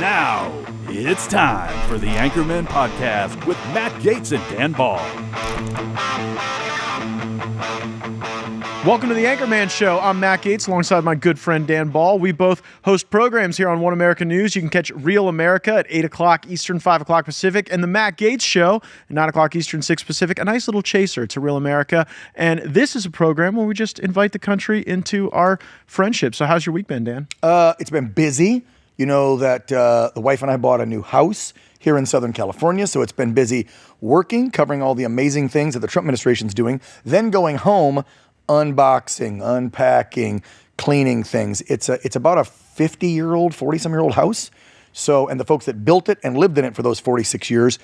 Now, it's time for the Anchormen podcast with Matt Gaetz and Dan Ball. Welcome to the Anchorman Show. I'm Matt Gaetz alongside my good friend Dan Ball. We both host programs here on One America News. You can catch Real America at 8 o'clock Eastern, 5 o'clock Pacific, and the Matt Gaetz Show at 9 o'clock Eastern, 6 Pacific. A nice little chaser to Real America. And this is a program where we just invite the country into our friendship. So how's your week been, Dan? It's been busy. You know that the wife and I bought a new house here in Southern California, so it's been busy working, covering all the amazing things that the Trump administration's doing, then going home, unboxing, unpacking, cleaning things. It's about a 50-year-old, 40-some-year-old house. So, and the folks that built it and lived in it for those 46 years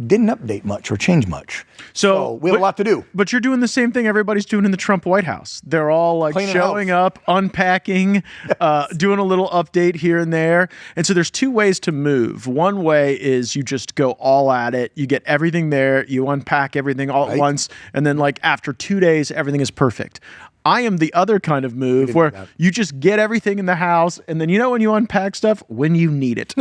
didn't update much or change much. So we have a lot to do. But you're doing the same thing everybody's doing in the Trump White House. They're all like Cleaning showing house. up, unpacking, doing a little update here and there. And so there's two ways to move. One way is you just go all at it. You get everything there. You unpack everything all at once. And then like after 2 days, everything is perfect. I am the other kind of move where you just get everything in the house. And then you know when you unpack stuff? When you need it.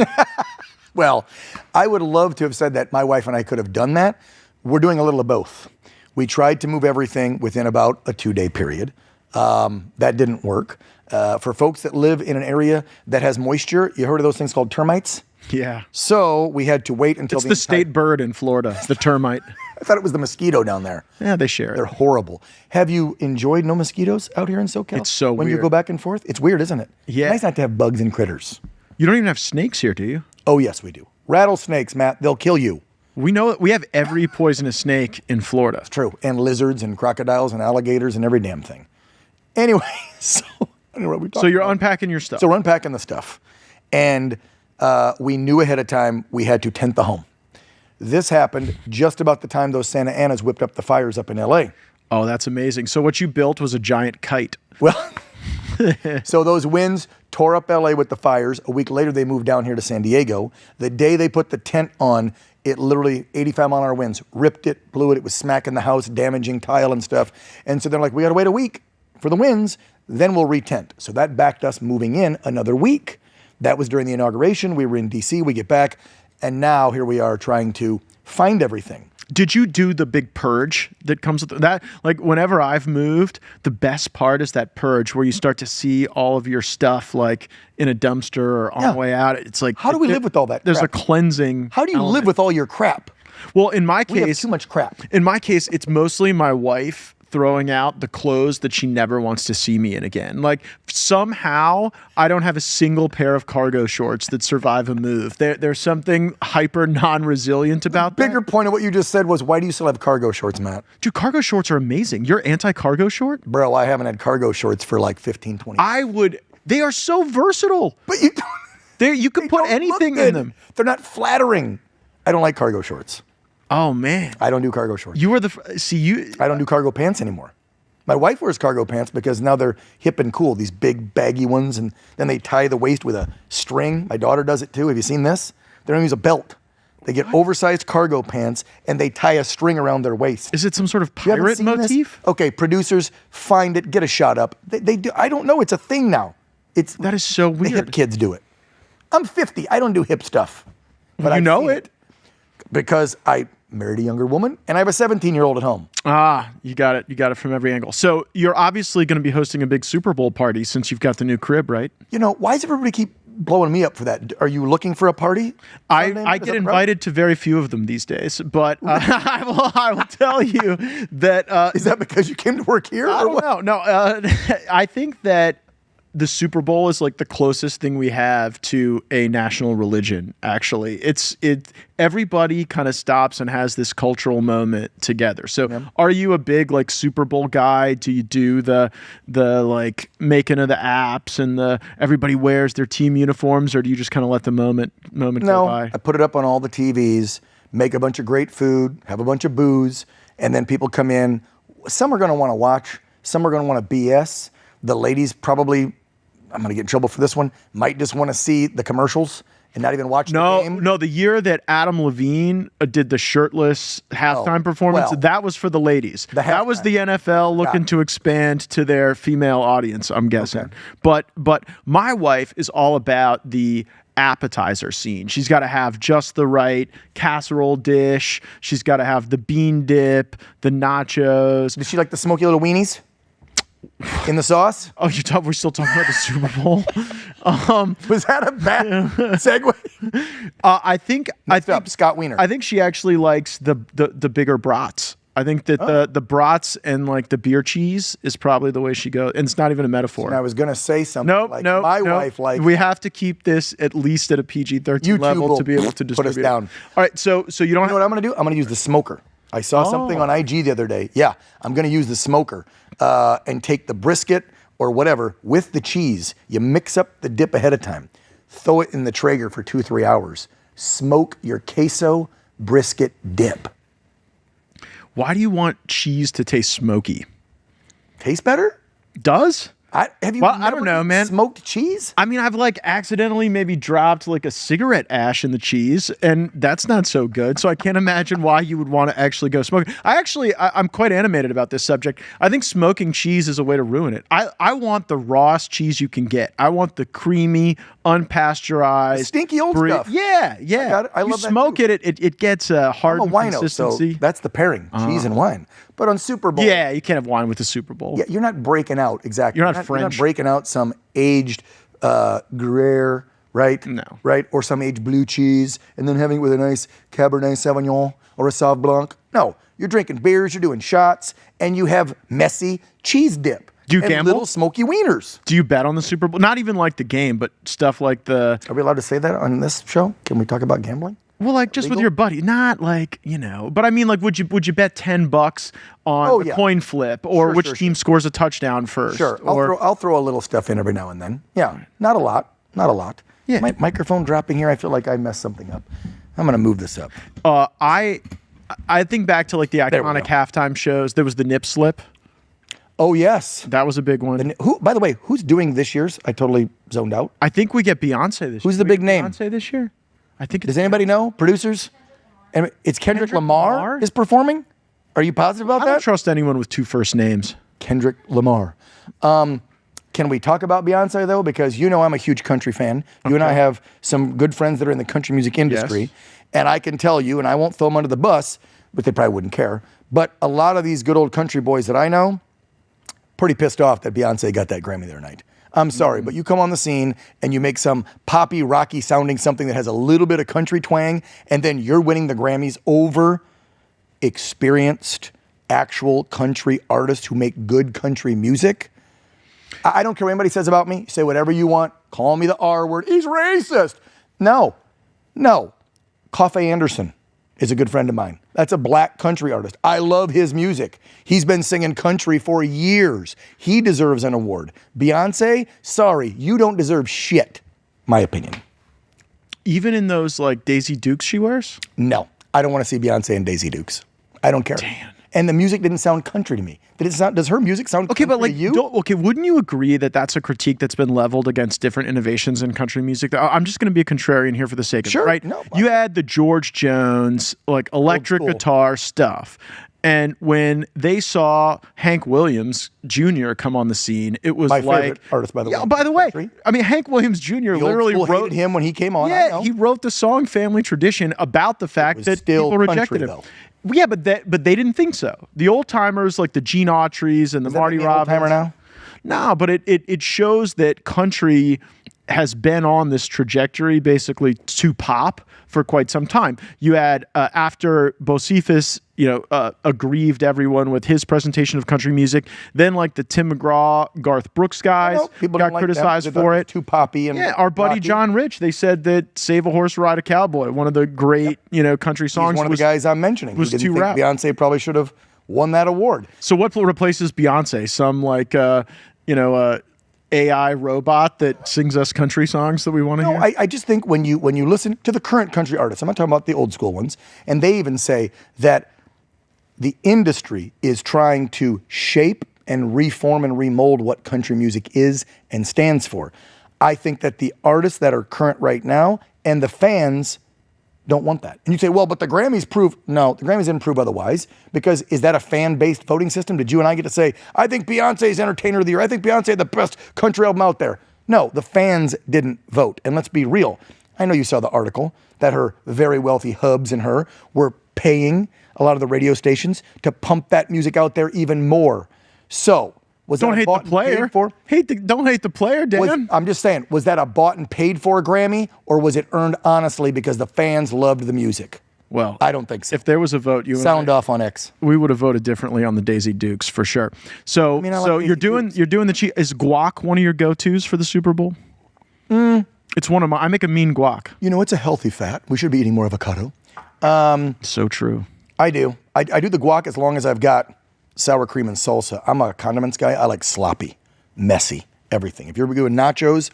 Well, I would love to have said that my wife and I could have done that. We're doing a little of both. We tried to move everything within about a 2-day period. That didn't work. For folks that live in an area that has moisture, you heard of those things called termites? Yeah. So we had to wait until it's the state bird in Florida, the termite. I thought it was the mosquito down there. Yeah, they share it. They're horrible. Have you enjoyed no mosquitoes out here in SoCal? It's so when weird. you go back and forth? It's weird, isn't it? Yeah. It's nice not to have bugs and critters. You don't even have snakes here, do you? Oh, yes, we do. Rattlesnakes, Matt, they'll kill you. We know we have every poisonous snake in Florida. It's true. And lizards and crocodiles and alligators and every damn thing. Anyway, so I don't know what we talking So you're about. unpacking your stuff. So we're unpacking the stuff. And we knew ahead of time we had to tent the home. This happened just about the time those Santa Anas whipped up the fires up in L.A. Oh, that's amazing. So what you built was a giant kite. Well, so those winds tore up LA with the fires. A week later, they moved down here to San Diego. The day they put the tent on, it literally 85-mile-an-hour winds ripped it, blew it. It was smacking the house, damaging tile and stuff. And so they're like, we got to wait a week for the winds, then we'll re-tent. So that backed us moving in another week. That was during the inauguration. We were in D.C. We get back, and now here we are trying to find everything. Did you do the big purge that comes with that? Like whenever I've moved, the best part is that purge where you start to see all of your stuff like in a dumpster or on the way out. It's like, how do we live with all that There's crap? a cleansing. How do you live with all your crap? Well, in my We have case, too much crap. In my case, it's mostly my wife throwing out the clothes that she never wants to see me in again. Like somehow I don't have a single pair of cargo shorts that survive a move. There's something hyper non-resilient about that. Bigger point of what you just said was, why do you still have cargo shorts, Matt? Dude, cargo shorts are amazing. You're anti-cargo short? Bro, I haven't had cargo shorts for like 15, 20 years. They are so versatile. But you You can put anything in them. They're not flattering. I don't like cargo shorts. Oh man. I don't do cargo shorts. You are I don't do cargo pants anymore. My wife wears cargo pants because now they're hip and cool, these big baggy ones, and then they tie the waist with a string. My daughter does it too. Have you seen this? They don't use a belt. They get oversized cargo pants and they tie a string around their waist. Is it some sort of You haven't pirate seen this? motif? Okay, producers, find it, get a shot up. They do. I don't know. It's a thing now. That is so The hip weird. kids do it. I'm 50. I don't do hip stuff. But You I've know seen it. because I married a younger woman and I have a 17-year-old at home. Ah, you got it. You got it from every angle. So you're obviously going to be hosting a big Super Bowl party since you've got the new crib, right? You know, why does everybody keep blowing me up for that? Are you looking for a party? I Is get that the problem? invited to very few of them these days, but I will tell you that Is that because you came to work here? I or don't what? know. No, I think that the Super Bowl is like the closest thing we have to a national religion. Actually, everybody kind of stops and has this cultural moment together. So, are you a big like Super Bowl guy? Do you do the like making of the apps and the everybody wears their team uniforms, or do you just kind of let the moment go No, by? I put it up on all the TVs, make a bunch of great food, have a bunch of booze, and then people come in. Some are going to want to watch. Some are going to want to BS. The ladies probably, I'm going to get in trouble for this one, might just want to see the commercials and not even watch the game? No, the year that Adam Levine did the shirtless halftime performance, well, that was for the ladies. That was the NFL looking to expand to their female audience, I'm guessing. Okay. But my wife is all about the appetizer scene. She's got to have just the right casserole dish. She's got to have the bean dip, the nachos. Does she like the smoky little weenies in the sauce? Oh, we're still talking about the Super Bowl? Was that a bad segue? I think Scott Wiener. I think she actually likes the bigger brats. I think that the brats and like the beer cheese is probably the way she goes. And it's not even a metaphor. And I was going to say something my wife likes. We have to keep this at least at a PG-13 level to be able to distribute. Put us down. All right, so you don't know what I'm going to do? I'm going to use the smoker. I saw something on IG the other day. Yeah, I'm going to use the smoker and take the brisket or whatever with the cheese. You mix up the dip ahead of time. Throw it in the Traeger for 2-3 hours. Smoke your queso brisket dip. Why do you want cheese to taste smoky? Taste better? Does? Have you I don't know, man. Smoked cheese? I mean, I've like accidentally maybe dropped like a cigarette ash in the cheese, and that's not so good. So I can't imagine why you would want to actually go smoke. I'm quite animated about this subject. I think smoking cheese is a way to ruin it. I want the rawest cheese you can get. I want the creamy, unpasteurized, the stinky old stuff. Yeah. I love that smoke too. it gets a hard consistency. So that's the pairing, cheese and wine. But on Super Bowl, yeah, you can't have wine with the Super Bowl. Yeah, you're not breaking out exactly. You're not French. You're not breaking out some aged Gruyere, right? No. Right, or some aged blue cheese, and then having it with a nice Cabernet Sauvignon or a Sauv Blanc. No, you're drinking beers, you're doing shots, and you have messy cheese dip. Do you and gamble? Little smoky wieners. Do you bet on the Super Bowl? Not even like the game, but stuff like the. Are we allowed to say that on this show? Can we talk about gambling? Well, like just with your buddy, not like, but I mean, like, would you bet $10 on the coin flip or which team scores a touchdown first? Sure, I'll throw a little stuff in every now and then. Yeah, not a lot. Yeah, my microphone dropping here. I feel like I messed something up. I'm gonna move this up. I think back to like the iconic halftime shows. There was the nip slip. Oh yes, that was a big one. By the way, who's doing this year's? I totally zoned out. I think we get Beyonce this year. Who's the big name? Beyonce this year. I think. Does anybody know? Producers? And it's Kendrick Lamar is performing? Are you positive about that? I don't trust anyone with two first names. Kendrick Lamar. Can we talk about Beyonce though? Because I'm a huge country fan. You and I have some good friends that are in the country music industry. Yes. And I can tell you, and I won't throw them under the bus, but they probably wouldn't care. But a lot of these good old country boys that I know, pretty pissed off that Beyonce got that Grammy the other night. I'm sorry, but you come on the scene and you make some poppy, rocky sounding something that has a little bit of country twang, and then you're winning the Grammys over experienced, actual country artists who make good country music. I don't care what anybody says about me. Say whatever you want. Call me the R word. He's racist. No. Coffey Anderson is a good friend of mine. That's a black country artist. I love his music. He's been singing country for years. He deserves an award. Beyonce, sorry, you don't deserve shit, my opinion. Even in those like Daisy Dukes she wears? No, I don't want to see Beyonce in Daisy Dukes. I don't care. Damn. And the music didn't sound country to me. Does her music sound country but like, to you? Wouldn't you agree that that's a critique that's been leveled against different innovations in country music? I'm just going to be a contrarian here for the sake of it, right? No, you had the George Jones, like electric guitar stuff. And when they saw Hank Williams Jr. come on the scene, it was my like favorite artist, by the way. Yeah, by the way, I mean Hank Williams Jr. literally wrote him when he came on. Yeah, he wrote the song "Family Tradition" about the fact that people rejected him. Though. Yeah, but they didn't think so. The old timers like the Gene Autry's and the Marty Robbins. Old timer now? No, but it shows that country has been on this trajectory basically to pop for quite some time. You had after Bocephus, aggrieved everyone with his presentation of country music. Then like the Tim McGraw, Garth Brooks guys got criticized for it. Too poppy and our buddy rocky. John Rich, they said that "Save a Horse, Ride a Cowboy," one of the great country songs. He's one of the guys I'm mentioning. Was too rap. Beyonce probably should have won that award. So what replaces Beyonce? Some like AI robot that sings us country songs that we want to hear? I just think when you listen to the current country artists, I'm not talking about the old school ones, and they even say that the industry is trying to shape and reform and remold what country music is and stands for. I think that the artists that are current right now and the fans don't want that. And you say, well, but the Grammys prove, no, the Grammys didn't prove otherwise, because is that a fan-based voting system? Did you and I get to say, I think Beyonce's Entertainer of the Year, I think Beyonce the best country album out there? No, the fans didn't vote. And let's be real. I know you saw the article that her very wealthy hubs and her were paying a lot of the radio stations to pump that music out there even more. So, don't hate the player. Don't hate the player, Dan. I'm just saying, was that a bought and paid for Grammy, or was it earned honestly because the fans loved the music? Well, I don't think so. If there was a vote, sound off on X. We would have voted differently on the Daisy Dukes for sure. So, you're doing the is guac one of your go-tos for the Super Bowl? It's one of my. I make a mean guac. You know, it's a healthy fat. We should be eating more avocado. So true. I do. I do the guac as long as I've got sour cream and salsa. I'm a condiments guy. I like sloppy, messy, everything. If you're doing nachos,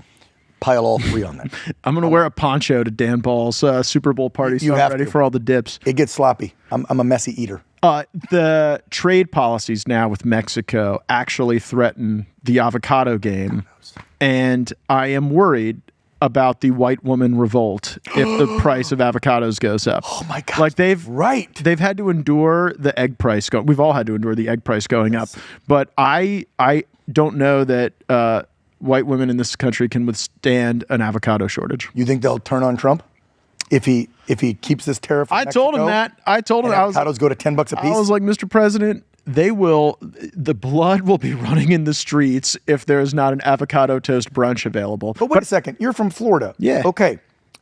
pile all three on that. I'm going to wear a poncho to Dan Ball's Super Bowl party, so I'm ready for all the dips. It gets sloppy. I'm a messy eater. The trade policies now with Mexico actually threaten the avocado game, and I am worried about the white woman revolt if the price of avocados goes up. Oh my God! Like they've had to endure the egg price go. We've all had to endure the egg price going up, but I don't know that white women in this country can withstand an avocado shortage. You think they'll turn on Trump if he keeps this tariff? I told him that. I told him avocados go to $10 a piece. I was like, Mr. President, the blood will be running in the streets if there is not an avocado toast brunch available. But wait a second, you're from Florida. Yeah. Okay.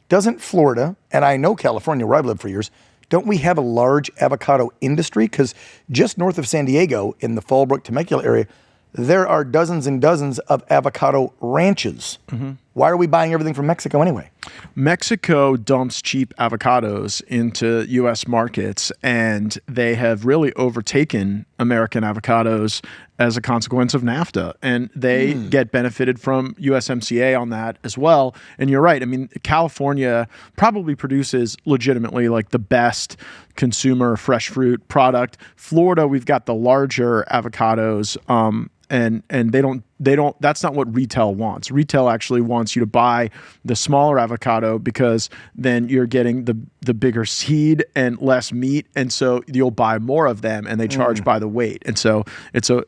Doesn't Florida, and I know California where I've lived for years, don't we have a large avocado industry? Because just north of San Diego in the Fallbrook, Temecula area, there are dozens and dozens of avocado ranches. Mm-hmm. Why are we buying everything from Mexico anyway? Mexico dumps cheap avocados into U.S. markets, and they have really overtaken American avocados as a consequence of NAFTA. And they get benefited from USMCA on that as well. And you're right. I mean, California probably produces legitimately like the best consumer fresh fruit product. Florida, we've got the larger avocados, and they don't, that's not what retail wants. Retail actually wants you to buy the smaller avocado because then you're getting the bigger seed and less meat. And so you'll buy more of them, and they charge by the weight. And so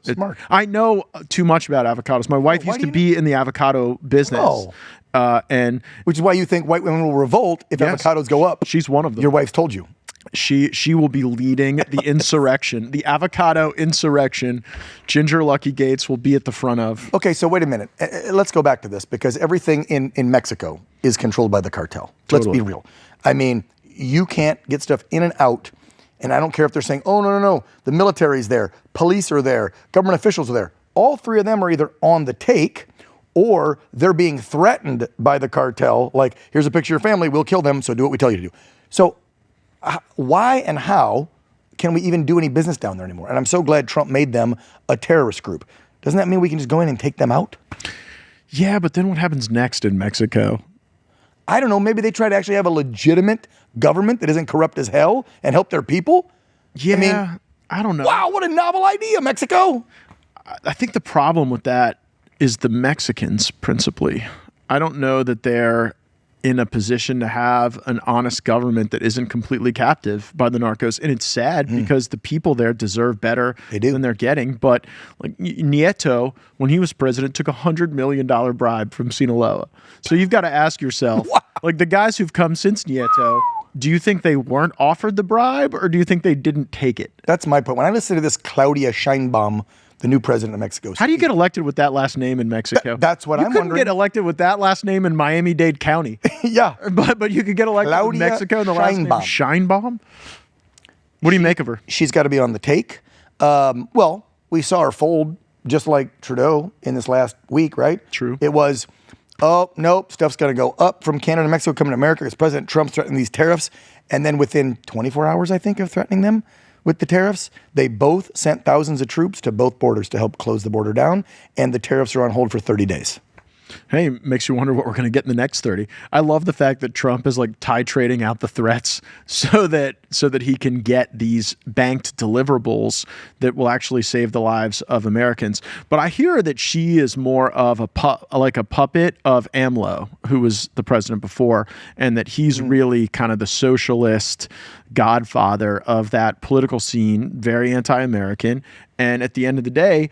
Smart. I know too much about avocados. My wife used to be in the avocado business. And which is why you think white women will revolt if avocados go up. She's one of them. Your wife's told you. She will be leading the insurrection, the avocado insurrection. Ginger Lucky Gaetz will be at the front of. Okay, so wait a minute. Let's go back to this, because everything in Mexico is controlled by the cartel. Let's be real. I mean, you can't get stuff in and out, and I don't care if they're saying, oh, no, the military's there, police are there, government officials are there. All three of them are either on the take or they're being threatened by the cartel. Like, here's a picture of your family, we'll kill them, so do what we tell you to do. So why and how can we even do any business down there anymore? And I'm so glad Trump made them a terrorist group. Doesn't that mean we can just go in and take them out? Yeah, but then what happens next in Mexico? I don't know. Maybe they try to actually have a legitimate government that isn't corrupt as hell and help their people? Yeah, I mean, I don't know. Wow, what a novel idea, Mexico. I think the problem with that is the Mexicans, principally. I don't know that they're in a position to have an honest government that isn't completely captive by the narcos. And it's sad because the people there deserve better than they're getting. But like Nieto, when he was president, took $100 million bribe from Sinaloa. So you've got to ask yourself, like the guys who've come since Nieto, do you think they weren't offered the bribe, or do you think they didn't take it? That's my point. When I listen to this Claudia Sheinbaum, the new president of Mexico. How do you get elected with that last name in Mexico? That's what I'm wondering. You couldn't get elected with that last name in Miami-Dade County. Yeah. But you could get elected in Mexico and the last name Sheinbaum? What do you make of her? She's got to be on the take. Well, we saw her fold just like Trudeau in this last week, right? True. It was, oh, nope, stuff's going to go up from Canada and Mexico coming to America because President Trump's threatening these tariffs. And then within 24 hours, I think, of threatening them with the tariffs, they both sent thousands of troops to both borders to help close the border down, and the tariffs are on hold for 30 days. Hey, makes you wonder what we're going to get in the next 30. I love the fact that Trump is like titrating out the threats so that he can get these banked deliverables that will actually save the lives of Americans. But I hear that she is more of a puppet of AMLO, who was the president before, and that he's really kind of the socialist godfather of that political scene, very anti-American. And at the end of the day,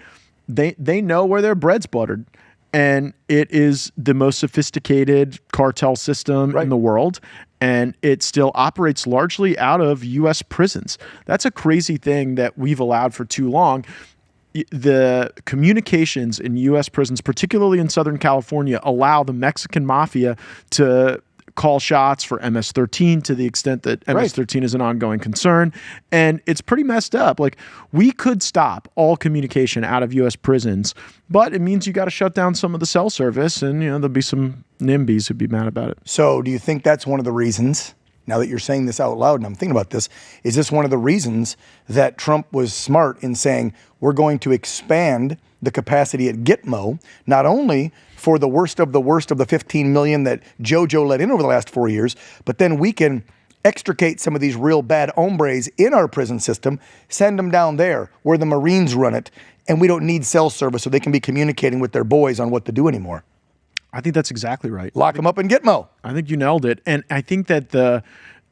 they know where their bread's buttered. And it is the most sophisticated cartel system in the world. And it still operates largely out of U.S. prisons. That's a crazy thing that we've allowed for too long. The communications in U.S. prisons, particularly in Southern California, allow the Mexican mafia to call shots for MS-13 to the extent that MS-13 is an ongoing concern. And it's pretty messed up. Like, we could stop all communication out of U.S. prisons, but it means you got to shut down some of the cell service, and there'll be some NIMBYs who'd be mad about it. So do you think that's one of the reasons, now that you're saying this out loud and I'm thinking about this, is this one of the reasons that Trump was smart in saying we're going to expand the capacity at Gitmo, not only for the worst of the 15 million that JoJo let in over the last 4 years, but then we can extricate some of these real bad hombres in our prison system, send them down there where the Marines run it, and we don't need cell service so they can be communicating with their boys on what to do anymore. I think that's exactly right. Lock them up in Gitmo. I think you nailed it. And I think that the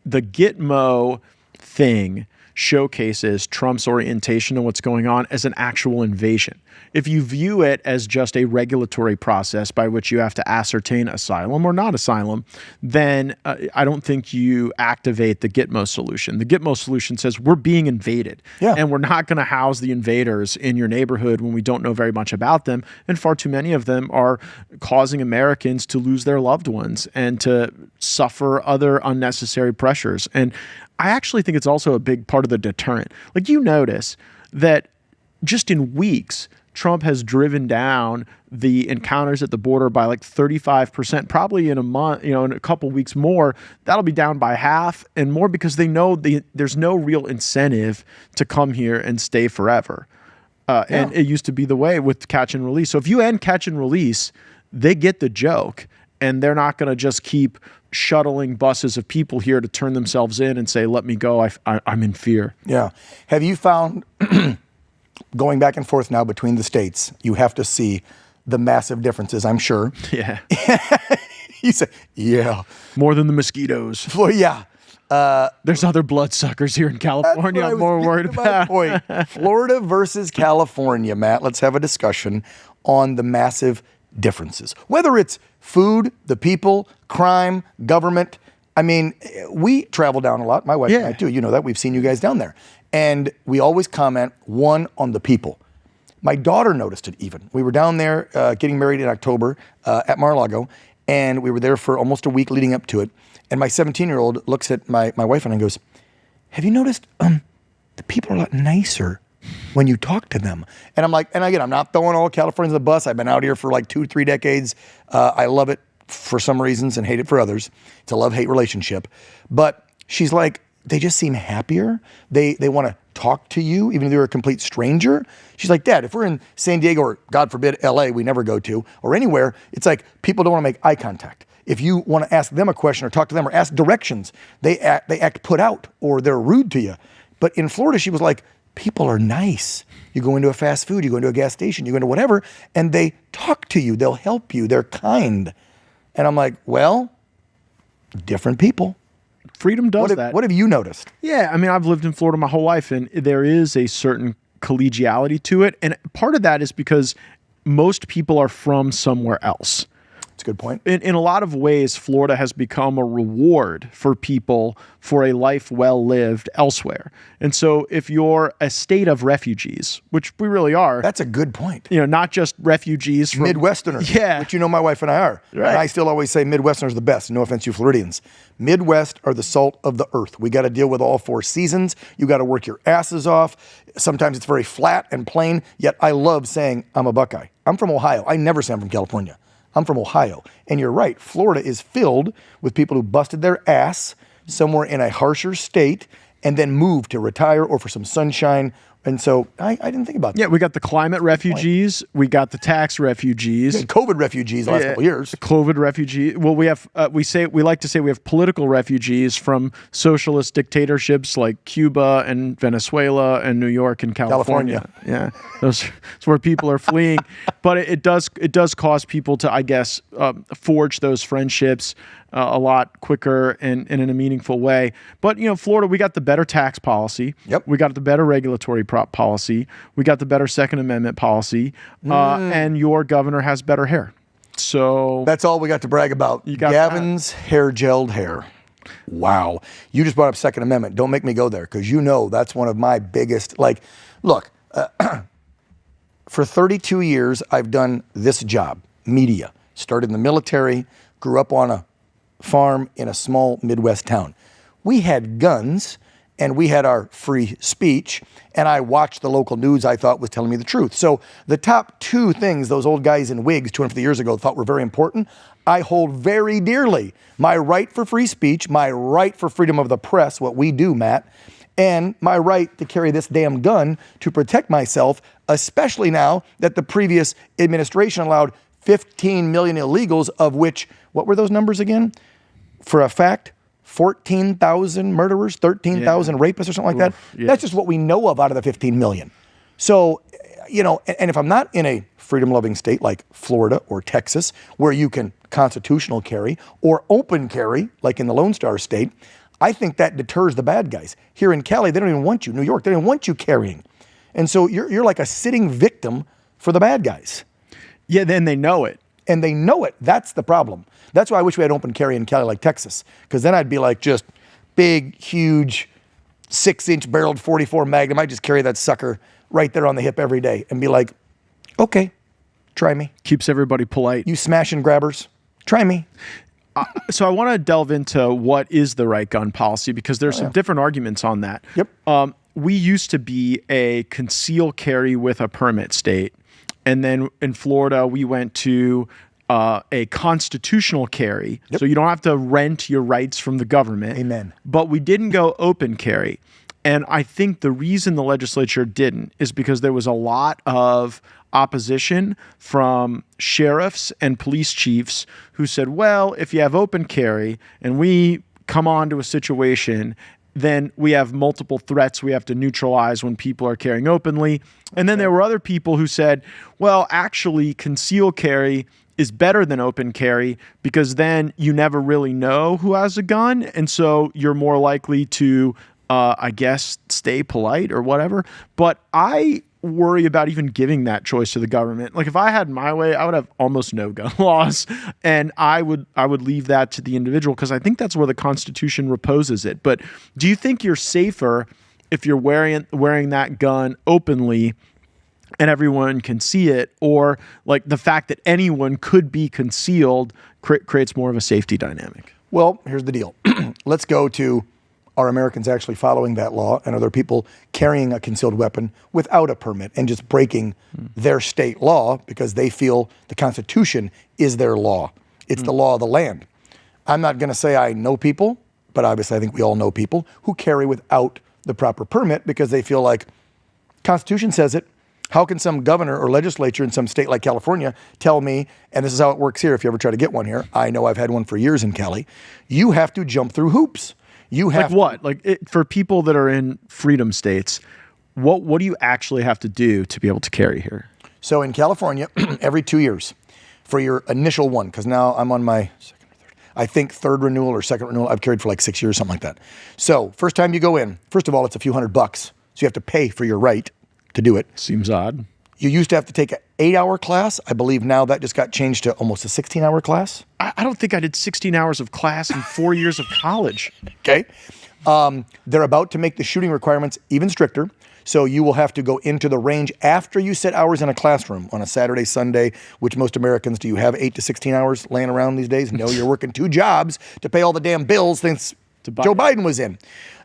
Gitmo thing showcases Trump's orientation to what's going on as an actual invasion. If you view it as just a regulatory process by which you have to ascertain asylum or not asylum, then I don't think you activate the Gitmo solution. The Gitmo solution says we're being invaded, and we're not going to house the invaders in your neighborhood when we don't know very much about them, and far too many of them are causing Americans to lose their loved ones and to suffer other unnecessary pressures. And I actually think it's also a big part of the deterrent. Like, you notice that just in weeks, Trump has driven down the encounters at the border by like 35%, probably in a month, in a couple weeks more, that'll be down by half and more because they know there's no real incentive to come here and stay forever. And it used to be the way with catch and release. So if you end catch and release, they get the joke, and they're not going to just keep shuttling buses of people here to turn themselves in and say, let me go, I'm in fear. Yeah. Have you found, going back and forth now between the states, you have to see the massive differences, I'm sure. Yeah. You say, yeah. More than the mosquitoes. Well, yeah. There's other bloodsuckers here in California I'm more worried about. Point. Florida versus California, Matt. Let's have a discussion on the massive differences. Whether it's food, the people, crime, government. I mean, we travel down a lot. My wife and I too. You know that. We've seen you guys down there. And we always comment, one, on the people. My daughter noticed it even. We were down there getting married in October at Mar-a-Lago, and we were there for almost a week leading up to it. And my 17-year-old looks at my wife and I goes, have you noticed the people are a lot nicer when you talk to them? And I'm like, and again, I'm not throwing all Californians on the bus. I've been out here for like 2-3 decades. I love it for some reasons and hate it for others. It's a love-hate relationship. But she's like, they just seem happier. They want to talk to you, even if they're a complete stranger. She's like, Dad, if we're in San Diego or, God forbid, LA, we never go to, or anywhere, it's like people don't want to make eye contact. If you want to ask them a question or talk to them or ask directions, they act put out or they're rude to you. But in Florida, she was like, people are nice. You go into a fast food, you go into a gas station, you go into whatever, and they talk to you. They'll help you. They're kind. And I'm like, well, different people. Freedom does that. What have you noticed? Yeah, I mean, I've lived in Florida my whole life, and there is a certain collegiality to it. And part of that is because most people are from somewhere else. That's a good point. In a lot of ways, Florida has become a reward for people for a life well lived elsewhere. And so if you're a state of refugees, which we really are. That's a good point. Not just refugees from Midwesterners. Yeah. Which my wife and I are. Right. And I still always say Midwesterners are the best. No offense, you Floridians. Midwest are the salt of the earth. We got to deal with all 4 seasons. You got to work your asses off. Sometimes it's very flat and plain, yet I love saying I'm a Buckeye. I'm from Ohio. I never say I'm from California. I'm from Ohio. And you're right, Florida is filled with people who busted their ass somewhere in a harsher state and then moved to retire or for some sunshine And so I didn't think about that. Yeah, we got the climate refugees. We got the tax refugees. We had COVID refugees the last couple of years. COVID refugee. Well, we have we like to say we have political refugees from socialist dictatorships like Cuba and Venezuela and New York and California. Yeah, that's where people are fleeing. But it does cause people to, I guess, forge those friendships a lot quicker and in a meaningful way. But, Florida, we got the better tax policy. Yep. We got the better regulatory policy. We got the better Second Amendment policy. And your governor has better hair. So that's all we got to brag about. Gavin's hair gelled hair. Wow. You just brought up Second Amendment. Don't make me go there, because that's one of my biggest, look, for 32 years, I've done this job, media. Started in the military, grew up on a farm in a small Midwest town. We had guns and we had our free speech, and I watched the local news I thought was telling me the truth. So the top two things those old guys in wigs 250 years ago thought were very important, I hold very dearly. My right for free speech, my right for freedom of the press, what we do, Matt, and my right to carry this damn gun to protect myself, especially now that the previous administration allowed 15 million illegals, of which, what were those numbers again? For a fact, 14,000 murderers, 13,000 rapists or something like that. Yeah. That's just what we know of out of the 15 million. So, and if I'm not in a freedom-loving state like Florida or Texas, where you can constitutional carry or open carry, like in the Lone Star State, I think that deters the bad guys. Here in Cali, they don't even want you. New York, they don't want you carrying. And so you're like a sitting victim for the bad guys. Yeah, then they know it. And they know it. That's the problem. That's why I wish we had open carry in Cali like Texas, because then I'd be like just big, huge, 6-inch barreled 44 Magnum. I'd just carry that sucker right there on the hip every day and be like, okay, try me. Keeps everybody polite. You smash and grabbers, try me. So I want to delve into what is the right gun policy, because there's some different arguments on that. Yep. We used to be a conceal carry with a permit state. And then in Florida, we went to a constitutional carry. Yep. So you don't have to rent your rights from the government. Amen. But we didn't go open carry. And I think the reason the legislature didn't is because there was a lot of opposition from sheriffs and police chiefs who said, well, if you have open carry and we come on to a situation, then we have multiple threats we have to neutralize when people are carrying openly. And then there were other people who said, well, actually, conceal carry is better than open carry, because then you never really know who has a gun. And so you're more likely to, I guess, stay polite or whatever. But I worry about even giving that choice to the government. Like, if I had my way, I would have almost no gun laws, and I would leave that to the individual, because I think that's where the Constitution reposes it. But do you think you're safer if you're wearing that gun openly and everyone can see it, or like the fact that anyone could be concealed creates more of a safety dynamic? Well, here's the deal. Let's go to, are Americans actually following that law? And are there people carrying a concealed weapon without a permit and just breaking their state law because they feel the Constitution is their law? It's the law of the land. I'm not going to say I know people, but obviously I think we all know people who carry without the proper permit because they feel like Constitution says it. How can some governor or legislature in some state like California tell me, and this is how it works here if you ever try to get one here, I know I've had one for years in Cali, you have to jump through hoops. You have like what? For people that are in freedom states, what do you actually have to do to be able to carry here? So in California, every 2 years for your initial one, because now I'm on my third renewal or second renewal. I've carried for like 6 years, something like that. So first time you go in, first of all, it's a few $100. So you have to pay for your right to do it. Seems odd. You used to have to take an 8-hour class. I believe now that just got changed to almost a 16-hour class. I don't think I did 16 hours of class in 4 years of college. Okay. They're about to make the shooting requirements even stricter. So you will have to go into the range after you set hours in a classroom on a Saturday, Sunday, which most Americans, do you have 8 to 16 hours laying around these days? No, you're working 2 jobs to pay all the damn bills since Joe Biden was in.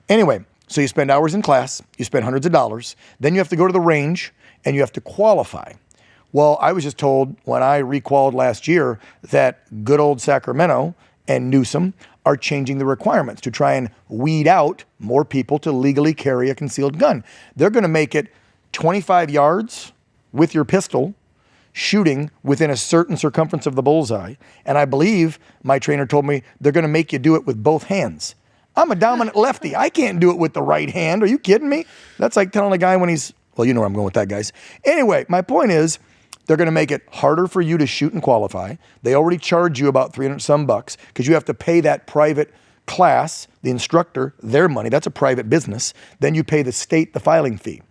Anyway, so you spend hours in class, you spend hundreds of dollars, then you have to go to the range and you have to qualify. Well, I was just told when I requalified last year that good old Sacramento and Newsom are changing the requirements to try and weed out more people to legally carry a concealed gun. They're going to make it 25 yards with your pistol, shooting within a certain circumference of the bullseye. And I believe my trainer told me they're going to make you do it with both hands. I'm a dominant lefty. I can't do it with the right hand. Are you kidding me? That's like telling a guy when he's, well, you know where I'm going with that, guys. Anyway, my point is they're going to make it harder for you to shoot and qualify. They already charge you about $300 some bucks because you have to pay that private class, the instructor, their money. That's a private business. Then you pay the state the filing fee.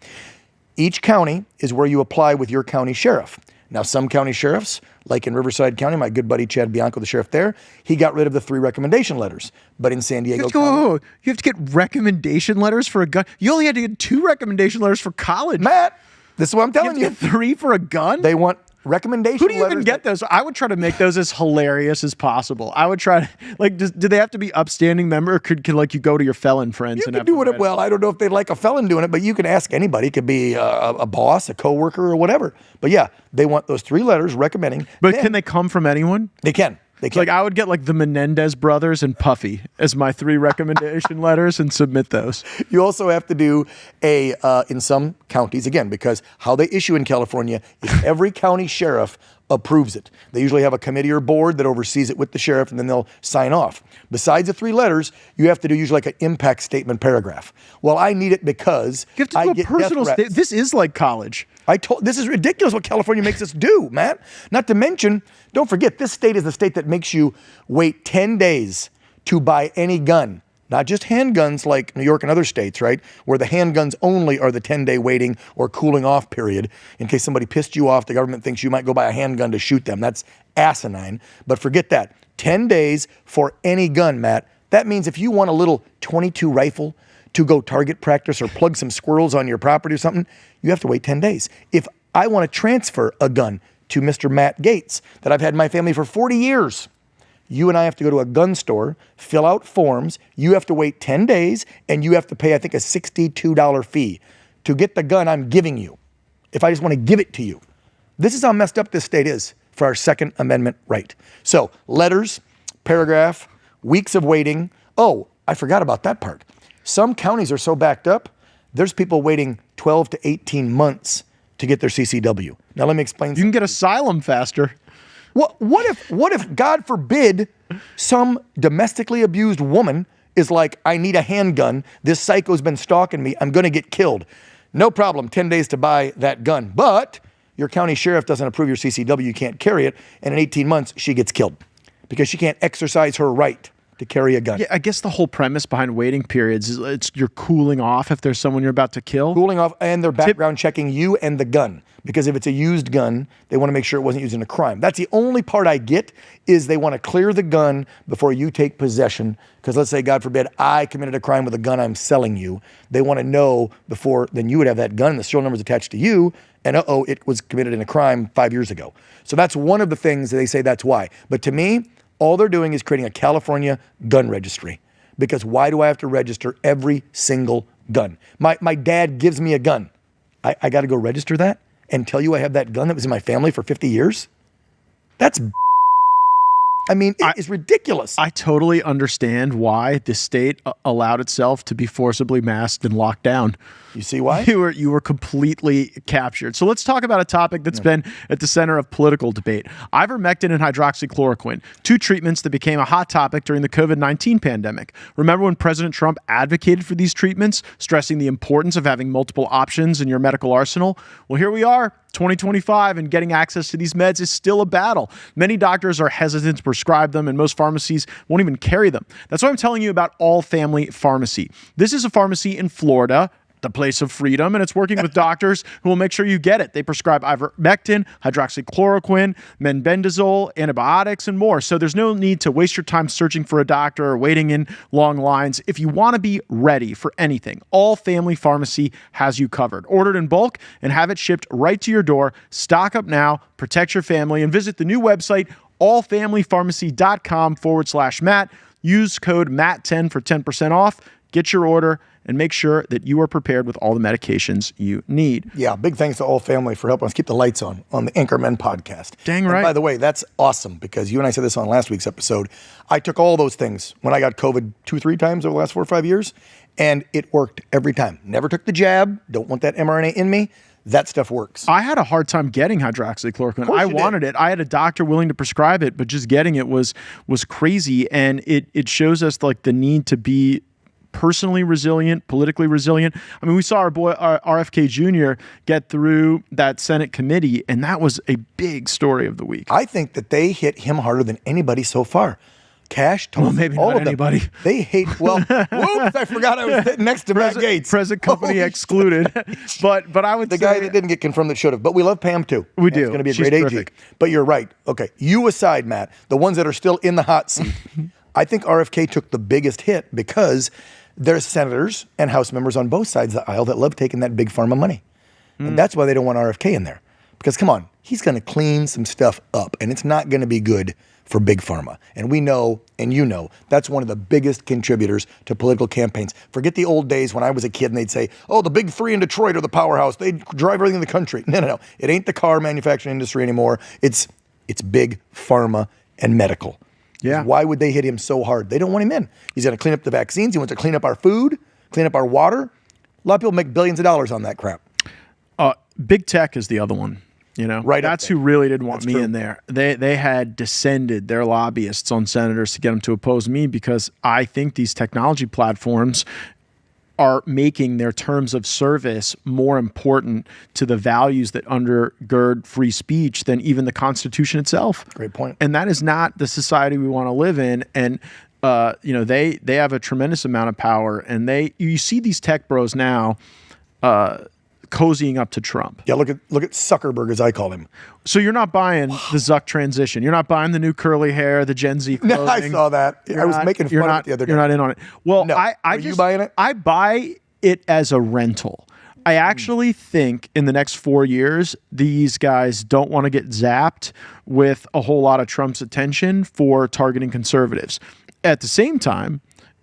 Each county is where you apply with your county sheriff. Now, some county sheriffs, like in Riverside County, my good buddy Chad Bianco, the sheriff there, he got rid of the 3 recommendation letters. But in San Diego County, you have to get recommendation letters for a gun. You only had to get 2 recommendation letters for college. Matt, this is what I'm telling you. Get 3 for a gun? They want recommendation letters. Who do you even get that, those? I would try to make those as hilarious as possible. I would try to, like, do they have to be upstanding member, or could like you go to your felon friends you and can have do it? Well, I don't know if they'd like a felon doing it, but you can ask anybody. It could be a boss, a coworker, or whatever. But yeah, they want those 3 letters recommending. But can they come from anyone? They can. They can. Like, I would get like the Menendez brothers and Puffy as my 3 recommendation letters and submit those. You also have to do in some counties, again, because how they issue in California is every county sheriff approves it. They usually have a committee or board that oversees it with the sheriff, and then they'll sign off. Besides the 3 letters, you have to do usually like an impact statement paragraph. Well, I need it because you have to do I a get personal death threats. This is like college. This is ridiculous what California makes us do, Matt. Not to mention, don't forget, this state is the state that makes you wait 10 days to buy any gun. Not just handguns like New York and other states, right? Where the handguns only are the 10-day waiting or cooling off period. In case somebody pissed you off, the government thinks you might go buy a handgun to shoot them. That's asinine. But forget that. 10 days for any gun, Matt. That means if you want a little .22 rifle to go target practice or plug some squirrels on your property or something, you have to wait 10 days. If I want to transfer a gun to Mr. Matt Gaetz that I've had in my family for 40 years, you and I have to go to a gun store, fill out forms, you have to wait 10 days, and you have to pay, I think, a $62 fee to get the gun I'm giving you, if I just want to give it to you. This is how messed up this state is for our Second Amendment right. So, letters, paragraph, weeks of waiting. Oh, I forgot about that part. Some counties are so backed up, there's people waiting 12 to 18 months to get their CCW. Now, let me explain. You can get asylum faster. What if, God forbid, some domestically abused woman is like, I need a handgun. This psycho's been stalking me. I'm going to get killed. No problem. 10 days to buy that gun. But your county sheriff doesn't approve your CCW. You can't carry it. And in 18 months, she gets killed because she can't exercise her right to carry a gun. Yeah, I guess the whole premise behind waiting periods is you're cooling off if there's someone you're about to kill. Cooling off, and they're background checking you and the gun. Because if it's a used gun, they want to make sure it wasn't used in a crime. That's the only part I get, is they want to clear the gun before you take possession. Because let's say, God forbid, I committed a crime with a gun I'm selling you. They want to know before, then you would have that gun and the serial number is attached to you, and it was committed in a crime 5 years ago. So that's one of the things that they say that's why. But to me, all they're doing is creating a California gun registry. Because why do I have to register every single gun? My dad gives me a gun. I got to go register that and tell you I have that gun that was in my family for 50 years? That's I mean, it is ridiculous. I totally understand why the state allowed itself to be forcibly masked and locked down. You see why? You were completely captured. So let's talk about a topic that's been at the center of political debate. Ivermectin and hydroxychloroquine, 2 treatments that became a hot topic during the COVID-19 pandemic. Remember when President Trump advocated for these treatments, stressing the importance of having multiple options in your medical arsenal? Well, here we are, 2025, and getting access to these meds is still a battle. Many doctors are hesitant to prescribe them, and most pharmacies won't even carry them. That's why I'm telling you about All Family Pharmacy. This is a pharmacy in Florida, the place of freedom, and it's working with doctors who will make sure you get it. They prescribe ivermectin, hydroxychloroquine, mebendazole, antibiotics, and more. So there's no need to waste your time searching for a doctor or waiting in long lines. If you want to be ready for anything, All Family Pharmacy has you covered. Ordered in bulk and have it shipped right to your door. Stock up now, protect your family, and visit the new website, allfamilypharmacy.com/Matt. Use code MATT10 for 10% off. Get your order and make sure that you are prepared with all the medications you need. Yeah, big thanks to All Family for helping us keep the lights on the Anchormen podcast. Dang right. And by the way, that's awesome because you and I said this on last week's episode. I took all those things when I got COVID 2-3 times over the last 4 or 5 years, and it worked every time. Never took the jab. Don't want that mRNA in me. that stuff works. I had a hard time getting hydroxychloroquine. I wanted it. I had a doctor willing to prescribe it, but just getting it was crazy. And it shows us like the need to be personally resilient, politically resilient. I mean, we saw our boy RFK Jr. get through that Senate committee, and that was a big story of the week. I think that they hit him harder than anybody so far. Cash, Tulsi, maybe all not of them. anybody. They hate. Well, whoops! I forgot I was sitting next to Matt Gaetz. Present company excluded. But I would the say guy that didn't get confirmed that should have. But we love Pam too. We do. It's going to be a She's great terrific. AG. But you're right. Okay, you aside, Matt. The ones that are still in the hot seat. I think RFK took the biggest hit because there's senators and House members on both sides of the aisle that love taking that big pharma money, and that's why they don't want RFK in there. Because come on, he's going to clean some stuff up, and it's not going to be good for big pharma. And we know, and you know, that's one of the biggest contributors to political campaigns. Forget the old days when I was a kid and they'd say, oh, the big three in Detroit are the powerhouse. They drive everything in the country. No. It ain't the car manufacturing industry anymore. It's big pharma and medical. Yeah. Why would they hit him so hard? They don't want him in. He's going to clean up the vaccines. He wants to clean up our food, clean up our water. A lot of people make billions of dollars on that crap. Big tech is the other one. You know, Right up that's there. who really didn't want That's me true. in there. They had descended their lobbyists on senators to get them to oppose me because I think these technology platforms are making their terms of service more important to the values that undergird free speech than even the Constitution itself. Great point. And that is not the society we want to live in. And they have a tremendous amount of power. And you see these tech bros now cozying up to Trump. Yeah, look at Zuckerberg, as I call him. So you're not buying the Zuck transition. You're not buying the new curly hair, the Gen Z clothing. I saw that. I was making fun of it the other day. You're not in on it. Well, No. Are you buying it? I buy it as a rental. I actually think in the next 4 years, these guys don't want to get zapped with a whole lot of Trump's attention for targeting conservatives. At the same time,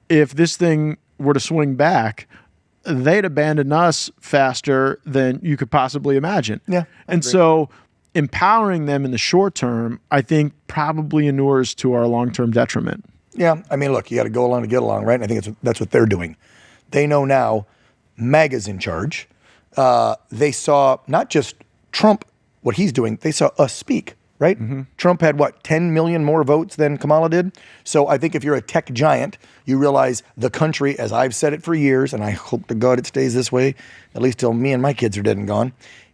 if this thing were to swing back, they'd abandon us faster than you could possibly imagine. Yeah, I And agree. so empowering them in the short term, I think probably inures to our long-term detriment. Yeah, I mean, look, you got to go along to get along, right? And I think that's what they're doing. They know now MAGA's in charge. They saw not just Trump, what he's doing, they saw us speak, right? Trump had, 10 million more votes than Kamala did? So I think if you're a tech giant, you realize the country, as I've said it for years, and I hope to God it stays this way, at least till me and my kids are dead and gone,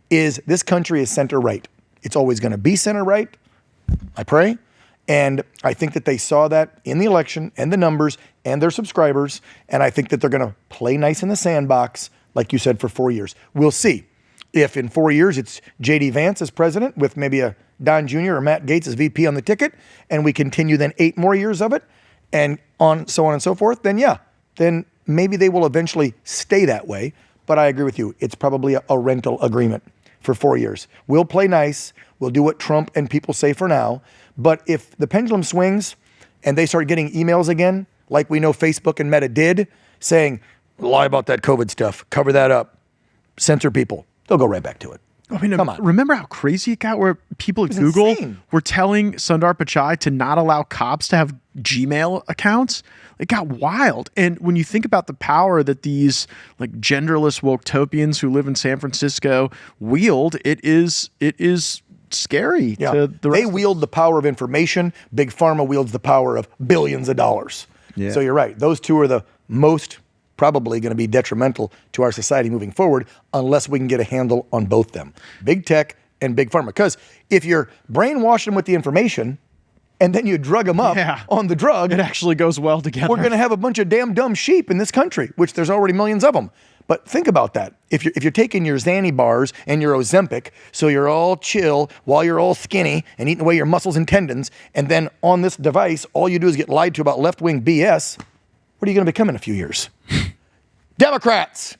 is this country is center right. It's always going to be center right, I pray. And I think that they saw that in the election and the numbers and their subscribers. And I think that they're going to play nice in the sandbox, like you said, for 4 years. We'll see if in 4 years it's J.D. Vance as president with maybe a Don Jr. or Matt Gaetz as VP on the ticket, and we continue then 8 more years of it, and so on and so forth, then maybe they will eventually stay that way. But I agree with you. It's probably a rental agreement for 4 years. We'll play nice. We'll do what Trump and people say for now. But if the pendulum swings and they start getting emails again, like we know Facebook and Meta did, saying, lie about that COVID stuff, cover that up, censor people, they'll go right back to it. I mean, Come on. remember how crazy it got where people at Google insane. were telling Sundar Pichai to not allow cops to have Gmail accounts? It got wild. And when you think about the power that these like genderless woketopians who live in San Francisco wield, it is scary to the rest They wield the power of information. Big Pharma wields the power of billions of dollars. Yeah. So you're right. Those two are the most probably going to be detrimental to our society moving forward unless we can get a handle on both them. Big tech and big pharma. Because if you're brainwashing them with the information and then you drug them up on the drug, It actually goes well together. we're going to have a bunch of damn dumb sheep in this country, which there's already millions of them. But think about that. If you're taking your Xanny bars and your Ozempic, so you're all chill while you're all skinny and eating away your muscles and tendons, and then on this device, all you do is get lied to about left-wing BS, what are you going to become in a few years? Democrats.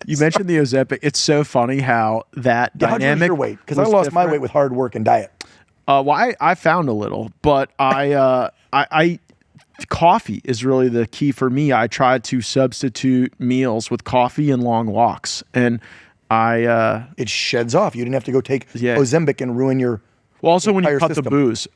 You mentioned the Ozempic. It's so funny how that How'd you lose dynamic. your weight? Because I was lost my different. weight with hard work and diet. Well, I found a little, but I coffee is really the key for me. I try to substitute meals with coffee and long walks, and It sheds off. You didn't have to go take Yeah. Ozempic and ruin your well, also when you entire cut the system. booze.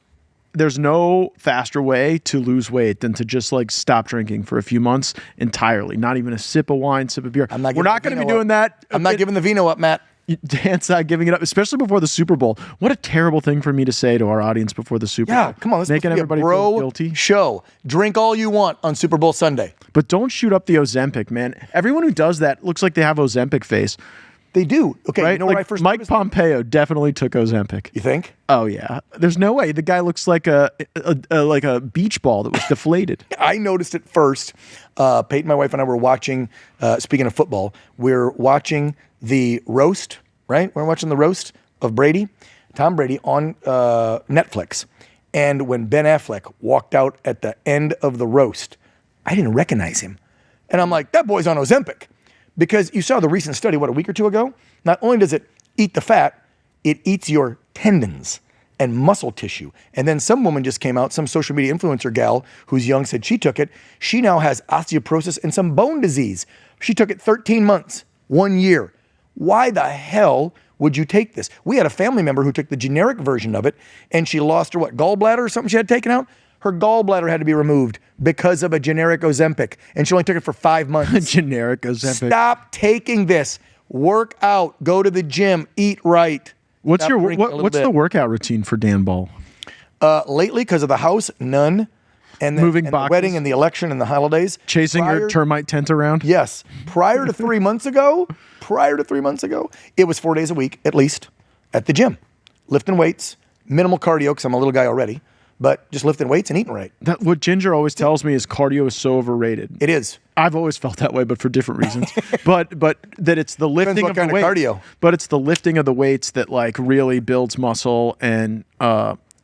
there's no faster way to lose weight than to just like stop drinking for a few months entirely. Not even a sip of wine, sip of beer. We're not going to be doing that. I'm not giving the vino up, Matt. Dan's not giving it up, especially before the Super Bowl. What a terrible thing for me to say to our audience before the Super Bowl. Yeah, come on. This making must be everybody a bro feel guilty. show. Drink all you want on Super Bowl Sunday. But don't shoot up the Ozempic, man. Everyone who does that looks like they have Ozempic face. They do. Okay, right? you know where I Like first Mike noticed Pompeo definitely took Ozempic. You think? Oh yeah. There's no way. The guy looks like a beach ball that was deflated. I noticed it first. Peyton, my wife, and I were watching, speaking of football, we're watching the roast, right? We're watching the roast of Brady, Tom Brady, on Netflix. And when Ben Affleck walked out at the end of the roast, I didn't recognize him. And I'm like, that boy's on Ozempic. Because you saw the recent study, a week or two ago? Not only does it eat the fat, it eats your tendons and muscle tissue. And then some woman just came out, some social media influencer gal who's young said she took it. She now has osteoporosis and some bone disease. She took it 13 months, 1 year. Why the hell would you take this? We had a family member who took the generic version of it, and she lost her, gallbladder or something she had taken out? Her gallbladder had to be removed because of a generic Ozempic, and she only took it for 5 months. Generic Ozempic. Stop taking this. Work out. Go to the gym. Eat right. What's the workout routine for Dan Ball? Lately, because of the house, none. And the wedding and the election and the holidays. Chasing your termite tent around? Yes. Prior to 3 months ago, it was 4 days a week, at least, at the gym. Lifting weights, minimal cardio, because I'm a little guy already, but just lifting weights and eating right. What Ginger always tells me is cardio is so overrated. It is. I've always felt that way, but for different reasons. but that it's the lifting of the weights. Cardio. But it's the lifting of the weights that like really builds muscle and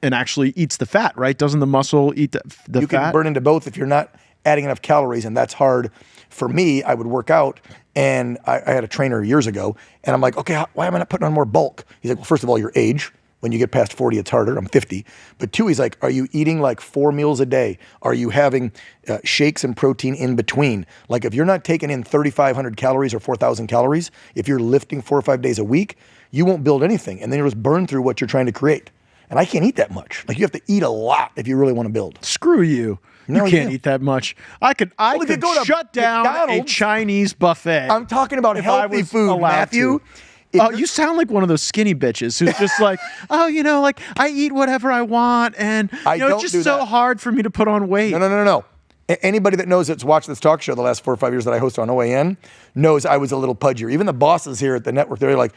actually eats the fat, right? Doesn't the muscle eat the fat? You can burn into both if you're not adding enough calories, and that's hard. For me, I would work out, and I had a trainer years ago, and I'm like, okay, why am I not putting on more bulk? He's like, well, first of all, your age. When you get past 40, it's harder. I'm 50. But two, he's like, are you eating like 4 meals a day? Are you having shakes and protein in between? Like if you're not taking in 3,500 calories or 4,000 calories, if you're lifting 4 or 5 days a week, you won't build anything. And then you'll just burn through what you're trying to create. And I can't eat that much. Like you have to eat a lot if you really want to build. Screw you. You can't eat that much. I could shut down a Chinese buffet. I'm talking about healthy food, Matthew. You sound like one of those skinny bitches who's just like, like I eat whatever I want, and it's just so hard for me to put on weight. No. Anybody that knows that's watched this talk show the last 4 or 5 years that I hosted on OAN knows I was a little pudgier. Even the bosses here at the network, they're like,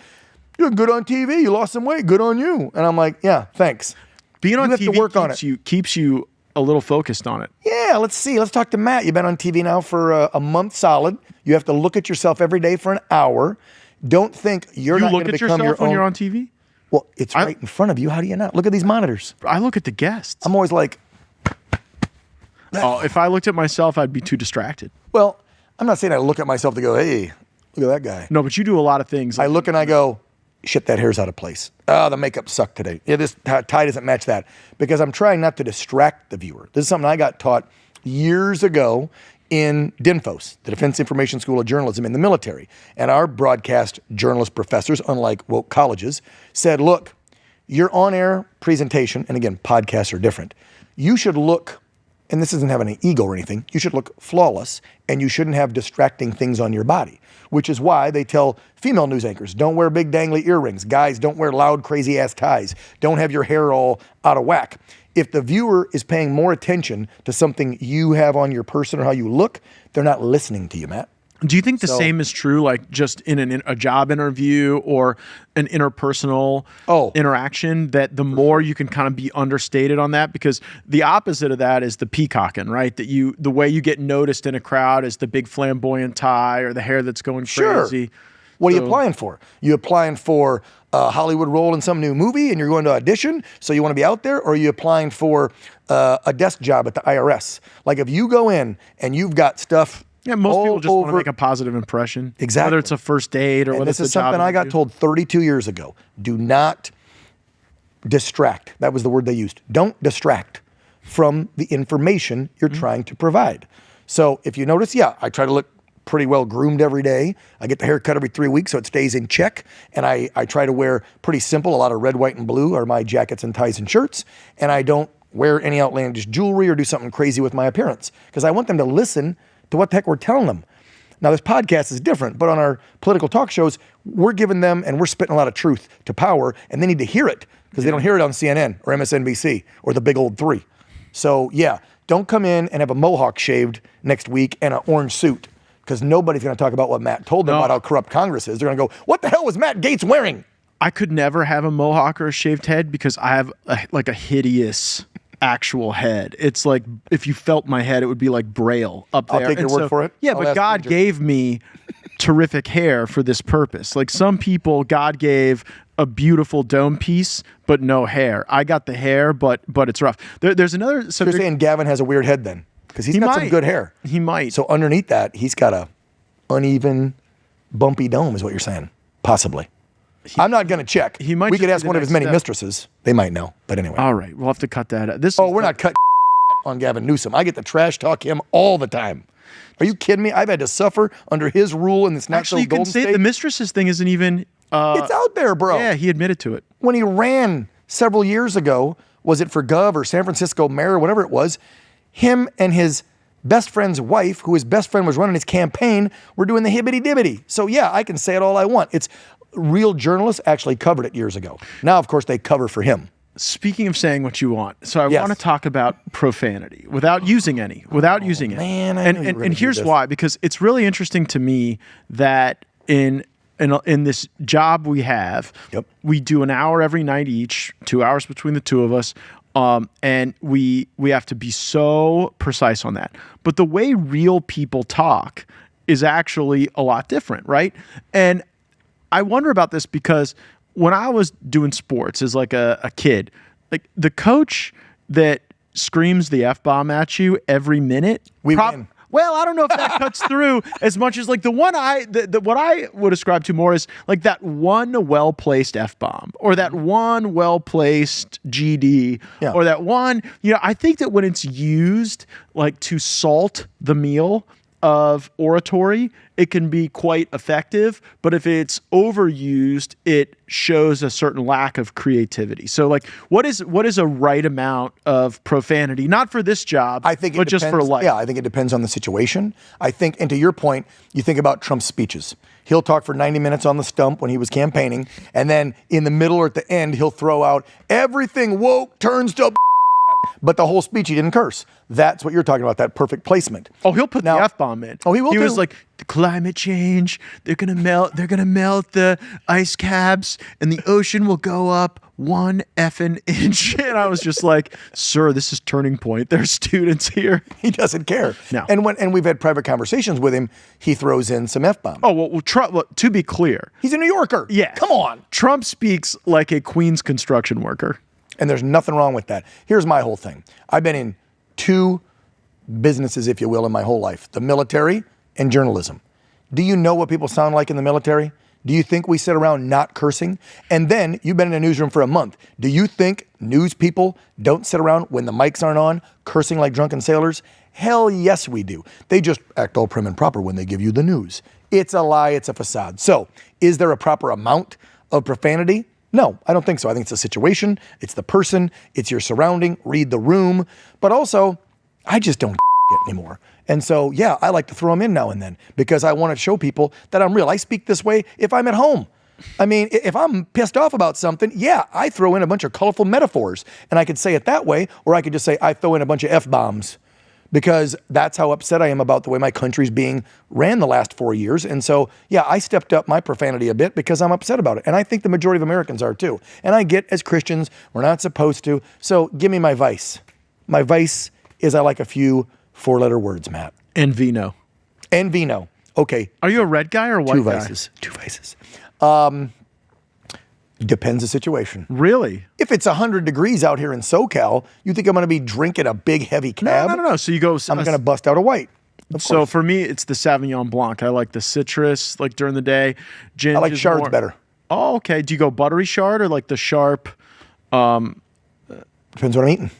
you're good on TV. You lost some weight. Good on you. And I'm like, yeah, thanks. Being on TV keeps you a little focused on it. Yeah, let's see. Let's talk to Matt. You've been on TV now for a month solid. You have to look at yourself every day for an hour. Don't think you're not going to become your own. You look at yourself when you're on TV? Well, it's right in front of you. How do you not? Look at these monitors. I look at the guests. I'm always like... if I looked at myself, I'd be too distracted. Well, I'm not saying I look at myself to go, hey, look at that guy. No, but you do a lot of things. I look and I go, shit, that hair's out of place. Oh, the makeup sucked today. Yeah, this tie doesn't match that. Because I'm trying not to distract the viewer. This is something I got taught years ago in DINFOS, the Defense Information School of Journalism in the military. And our broadcast journalist professors, unlike woke colleges, said, look, your on-air presentation, and again, podcasts are different, you should look, and this isn't having an ego or anything, you should look flawless, and you shouldn't have distracting things on your body, which is why they tell female news anchors, don't wear big dangly earrings. Guys, don't wear loud, crazy-ass ties. Don't have your hair all out of whack. If the viewer is paying more attention to something you have on your person or how you look, they're not listening to you, Matt. Do you think the same is true, like just in a job interview or an interpersonal interaction, that the more you can kind of be understated on that? Because the opposite of that is the peacocking, right? That the way you get noticed in a crowd is the big flamboyant tie or the hair that's going crazy. What are you applying for? You applying for a Hollywood role in some new movie and you're going to audition, so you want to be out there? Or are you applying for a desk job at the IRS? Like if you go in and you've got stuff... Yeah, most people just want to make a positive impression. Exactly. Whether it's a first date or whether it's a job. This is something I got told 32 years ago. Do not distract. That was the word they used. Don't distract from the information you're trying to provide. So if you notice, I try to look pretty well groomed every day. I get the hair cut every 3 weeks so it stays in check. And I try to wear pretty simple. A lot of red, white, and blue are my jackets and ties and shirts. And I don't wear any outlandish jewelry or do something crazy with my appearance because I want them to listen to what the heck we're telling them. Now, this podcast is different, but on our political talk shows, we're giving them and we're spitting a lot of truth to power, and they need to hear it because they don't hear it on CNN or MSNBC or the big old three. So, yeah, don't come in and have a mohawk shaved next week and an orange suit because nobody's going to talk about what Matt told them about how corrupt Congress is. They're going to go, what the hell was Matt Gaetz wearing? I could never have a mohawk or a shaved head because I have a hideous actual head. It's like if you felt my head, it would be like Braille up there. I'll take your word for it. Yeah, I'll but God gave me terrific hair for this purpose. Like some people, God gave a beautiful dome piece, but no hair. I got the hair, but it's rough. There's another. So you're saying Gavin has a weird head then? Because he's got some good hair. He might. So underneath that, he's got a uneven, bumpy dome is what you're saying. Possibly. I'm not going to check. He might. We could ask one of his many mistresses. They might know. But anyway. All right. We'll have to cut that out. We're not cutting on Gavin Newsom. I get to trash talk him all the time. Are you kidding me? I've had to suffer under his rule in this not so golden state. The mistresses thing isn't even... it's out there, bro. Yeah, he admitted to it. When he ran several years ago, was it for Gov or San Francisco mayor or whatever it was, him and his best friend's wife, who his best friend was running his campaign, were doing the hibbity-dibbity. So yeah, I can say it all I want. It's real journalists actually covered it years ago. Now, of course, they cover for him. Speaking of saying what you want, so I want to talk about profanity without using any, Man, and here's why, because it's really interesting to me that in this job we have, we do an hour every night each, 2 hours between the two of us, and we have to be so precise on that. But the way real people talk is actually a lot different, right? And I wonder about this because when I was doing sports as like a kid, like the coach that screams the F-bomb at you every minute, win. Well, I don't know if that cuts through as much as like the one what I would ascribe to more is like that one well-placed F-bomb or that one well-placed GD or that one, I think that when it's used like to salt the meal of oratory, it can be quite effective, but if it's overused, it shows a certain lack of creativity. So like what is a right amount of profanity, not for this job, but just for life? Yeah, I think it depends on the situation. I think, and to your point, you think about Trump's speeches. He'll talk for 90 minutes on the stump when he was campaigning, and then in the middle or at the end, he'll throw out everything woke turns to but the whole speech he didn't curse. That's what you're talking about, that perfect placement. Oh, he'll put the F-bomb in. Oh, he will. He was like, the climate change, they're gonna melt the ice caps and the ocean will go up 1 effing inch. And I was just like, sir, this is Turning Point. There's students here. He doesn't care. No. And we've had private conversations with him, he throws in some F-bombs. Oh, well, Trump, to be clear. He's a New Yorker. Yeah. Come on. Trump speaks like a Queens construction worker. And there's nothing wrong with that. Here's my whole thing. I've been in 2 businesses, if you will, in my whole life, the military and journalism. Do you know what people sound like in the military? Do you think we sit around not cursing? And then you've been in a newsroom for a month. Do you think news people don't sit around when the mics aren't on, cursing like drunken sailors? Hell yes, we do. They just act all prim and proper when they give you the news. It's a lie, it's a facade. So is there a proper amount of profanity? No, I don't think so. I think it's a situation, it's the person, it's your surrounding, read the room. But also, I just don't anymore. And so, yeah, I like to throw them in now and then because I want to show people that I'm real. I speak this way if I'm at home. I mean, if I'm pissed off about something, yeah, I throw in a bunch of colorful metaphors. And I could say it that way, or I could just say I throw in a bunch of F-bombs. Because that's how upset I am about the way my country's being ran the last 4 years. And so, yeah, I stepped up my profanity a bit because I'm upset about it. And I think the majority of Americans are too. And I get, as Christians, we're not supposed to. So give me my vice. My vice is I like a few 4-letter words, Matt. And vino. And vino. Okay. Are you a red guy or a white guy? 2 vices. Depends the situation. Really? If it's 100 degrees out here in SoCal, you think I'm going to be drinking a big, heavy cab? No. So you go... I'm going to bust out a white. So for me, it's the Sauvignon Blanc. I like the citrus, like during the day. Gin I like Shards better. Oh, okay. Do you go buttery Shard or like the sharp... Depends what I'm eating.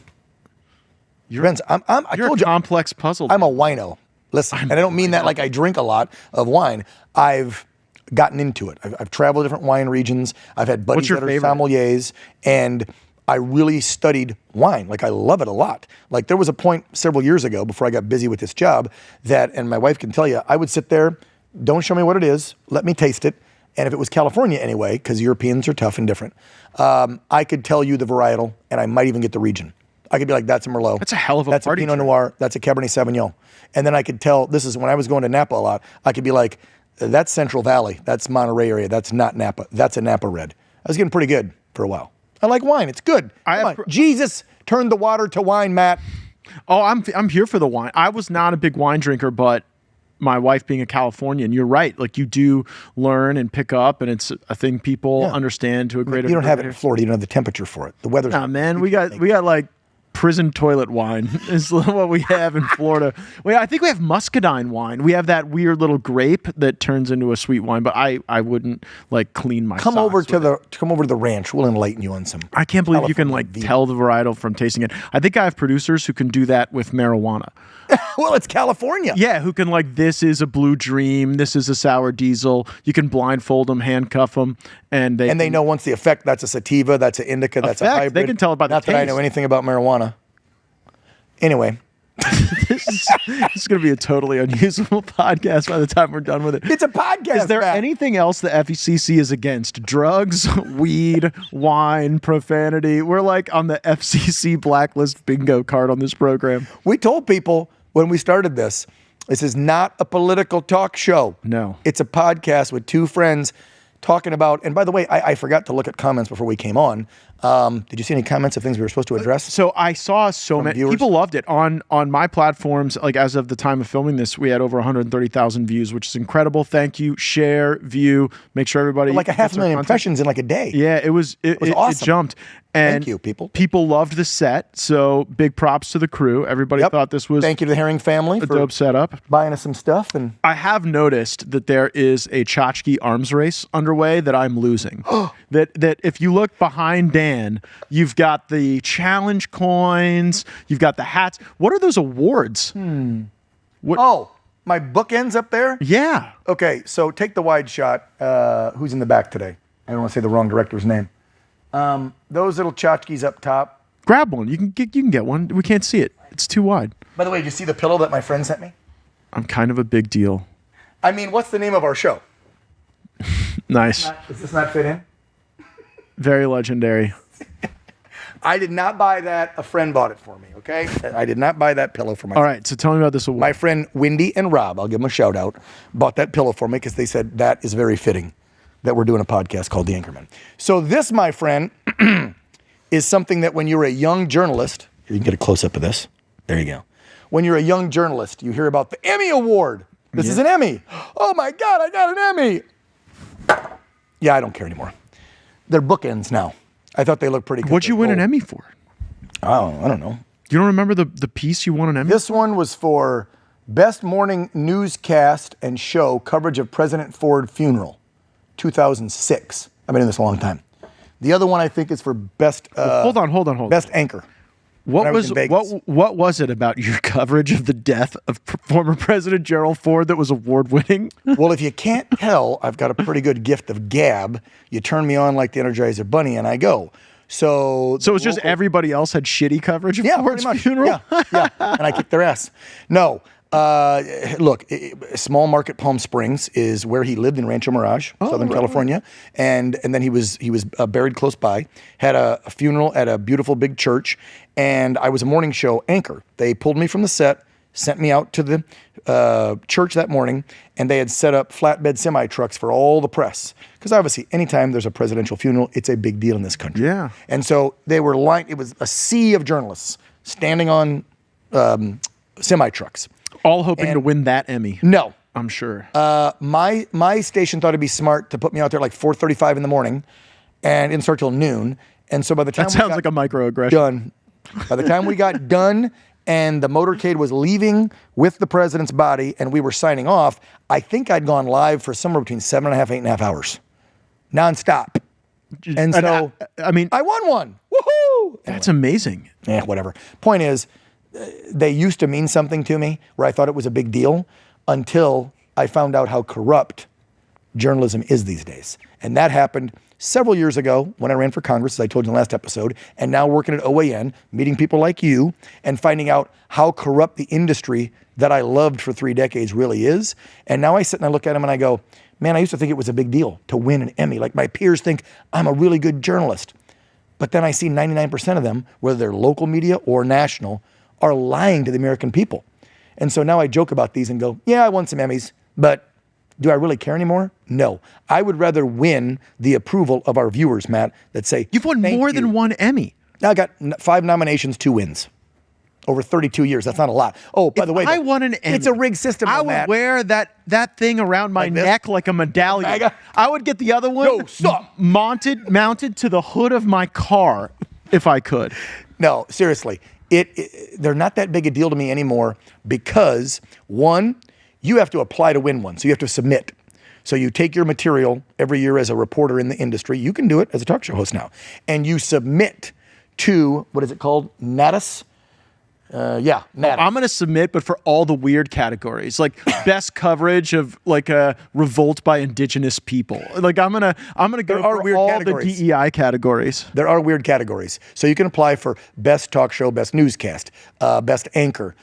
Depends. I told you, complex puzzle. I'm a wino. Listen, and I don't mean that like I drink a lot of wine. I've gotten into it. I've traveled to different wine regions. I've had buddies that are sommeliers, and I really studied wine. Like, I love it a lot. Like, there was a point several years ago before I got busy with this job that, and my wife can tell you, I would sit there, don't show me what it is, let me taste it. And if it was California anyway, because Europeans are tough and different, I could tell you the varietal, and I might even get the region. I could be like, that's a Merlot. That's a hell of a That's party a Pinot trick. Noir. That's a Cabernet Sauvignon. And then I could tell, this is when I was going to Napa a lot, I could be like, that's Central Valley. That's Monterey area. That's not Napa. That's a Napa Red. I was getting pretty good for a while. I like wine. It's good. Come on. Jesus turned the water to wine, Matt. Oh, I'm here for the wine. I was not a big wine drinker, but my wife being a Californian, you're right. Like, you do learn and pick up, and it's a thing people understand to a greater degree. You don't have it in Florida. You don't have the temperature for it. The weather's Nah, man, we got like prison toilet wine is what we have in Florida. I think we have muscadine wine. We have that weird little grape that turns into a sweet wine, but I wouldn't like clean my come over to the ranch. We'll enlighten you on some. I can't believe you can like tell the varietal from tasting it. I think I have producers who can do that with marijuana. Well, it's California. Yeah, who can like, this is a Blue Dream, this is a Sour Diesel. You can blindfold them, handcuff them, and they know once the effect, that's a sativa, that's an indica, that's a hybrid. They can tell about the taste. Not that I know anything about marijuana. Anyway. This is going to be a totally unusable podcast by the time we're done with it. It's a podcast. Is there anything else the FCC is against? Drugs, weed, wine, profanity. We're like on the FCC blacklist bingo card on this program. We told people when we started this is not a political talk show. No. It's a podcast with two friends talking about, and by the way, I forgot to look at comments before we came on. Did you see any comments of things we were supposed to address? So I saw so many viewers? people loved it on my platforms. Like, as of the time of filming this, we had over 130,000 views, which is incredible. Thank you. Share, view, make sure everybody like 500,000 impressions in like a day. Yeah, it was awesome. It jumped. And thank you, people. People loved the set, so big props to the crew. Everybody thought this was thank you to the Herring family for a dope setup. Buying us some stuff. And I have noticed that there is a tchotchke arms race underway that I'm losing. that if you look behind Dan, you've got the challenge coins, you've got the hats. What are those awards? Oh, my bookends up there? Yeah. Okay, so take the wide shot. Who's in the back today? I don't want to say the wrong director's name. Those little tchotchkes up top. Grab one. You can get one. We can't see it. It's too wide. By the way, did you see the pillow that my friend sent me? I'm kind of a big deal. I mean, what's the name of our show? Nice. Does this not fit in? Very legendary. I did not buy that. A friend bought it for me, okay? I did not buy that pillow for myself. All right, so tell me about this award. My friend Wendy and Rob, I'll give them a shout out, bought that pillow for me because they said that is very fitting that we're doing a podcast called The Anchormen. So this, my friend, is something that when you're a young journalist, you can get a close-up of this. There you go. When you're a young journalist, you hear about the Emmy Award. This is an Emmy. Oh my God, I got an Emmy. Yeah, I don't care anymore. They're bookends now. I thought they looked pretty good. What'd you win an Emmy for? Oh, I don't know. You don't remember the piece you won an Emmy? This one was for Best Morning Newscast and Show Coverage of President Ford Funeral, 2006. I've been in this a long time. The other one I think is for Best... Hold on. Best Anchor. What was it about your coverage of the death of former President Gerald Ford that was award-winning? Well, if you can't tell, I've got a pretty good gift of gab. You turn me on like the Energizer Bunny, and I go. So it's just everybody else had shitty coverage of Ford's funeral? Yeah, and I kicked their ass. No. Look, small market Palm Springs is where he lived in Rancho Mirage, Southern California, and then he was buried close by. Had a funeral at a beautiful big church, and I was a morning show anchor. They pulled me from the set, sent me out to the church that morning, and they had set up flatbed semi trucks for all the press. Because obviously, anytime there's a presidential funeral, it's a big deal in this country. Yeah. And so they were lined. It was a sea of journalists standing on semi trucks. All hoping to win that Emmy. No. I'm sure. My station thought it'd be smart to put me out there like 4:35 in the morning and didn't start till noon. And so by the time that sounds like a microaggression. Done. By the time we got done and the motorcade was leaving with the president's body and we were signing off, I think I'd gone live for somewhere between 7.5, 8.5 hours. Nonstop. And so, I mean, I won one. Woohoo! That's amazing. Yeah, whatever. Point is, they used to mean something to me where I thought it was a big deal until I found out how corrupt journalism is these days. And that happened several years ago when I ran for Congress, as I told you in the last episode, and now working at OAN, meeting people like you and finding out how corrupt the industry that I loved for 3 decades really is. And now I sit and I look at them and I go, man, I used to think it was a big deal to win an Emmy. Like my peers think I'm a really good journalist. But then I see 99% of them, whether they're local media or national, are lying to the American people. And so now I joke about these and go, yeah, I won some Emmys, but do I really care anymore? No. I would rather win the approval of our viewers, Matt, that say, You've won more than one Emmy. I got 5 nominations, 2 wins. Over 32 years. That's not a lot. Oh, by the way, I won an Emmy. It's a rigged system, I would Matt. wear that thing around my neck like a medallion. I would get the other one mounted to the hood of my car if I could. No, seriously. They're not that big a deal to me anymore because, one, you have to apply to win one. So you have to submit. So you take your material every year as a reporter in the industry. You can do it as a talk show host now. And you submit to, what is it called? Natus? Natus. I'm going to submit, but for all the weird categories, like best coverage of like a revolt by indigenous people. Like I'm gonna go for weird all categories. the DEI categories. There are weird categories. So you can apply for best talk show, best newscast, best anchor,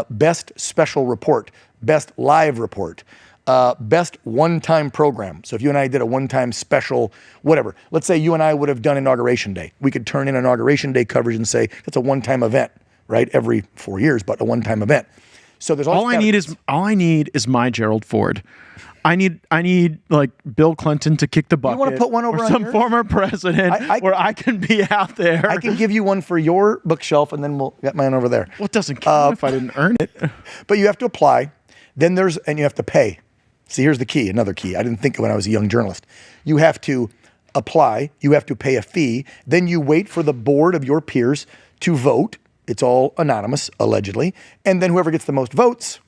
best special report, best live report, best one-time program. So if you and I did a one-time special, whatever, let's say you and I would have done Inauguration Day. We could turn in Inauguration Day coverage and say that's a one-time event, right? Every 4 years, but a one-time event. So there's all I need is my Gerald Ford. I need like Bill Clinton to kick the bucket. You want to put one over or on some yours? former president where I can be out there. I can give you one for your bookshelf, and then we'll get mine over there. Well, it doesn't count if I didn't earn it. But you have to apply. Then and you have to pay. See, here's the key, another key. I didn't think of when I was a young journalist. You have to apply. You have to pay a fee. Then you wait for the board of your peers to vote. It's all anonymous, allegedly. And then whoever gets the most votes,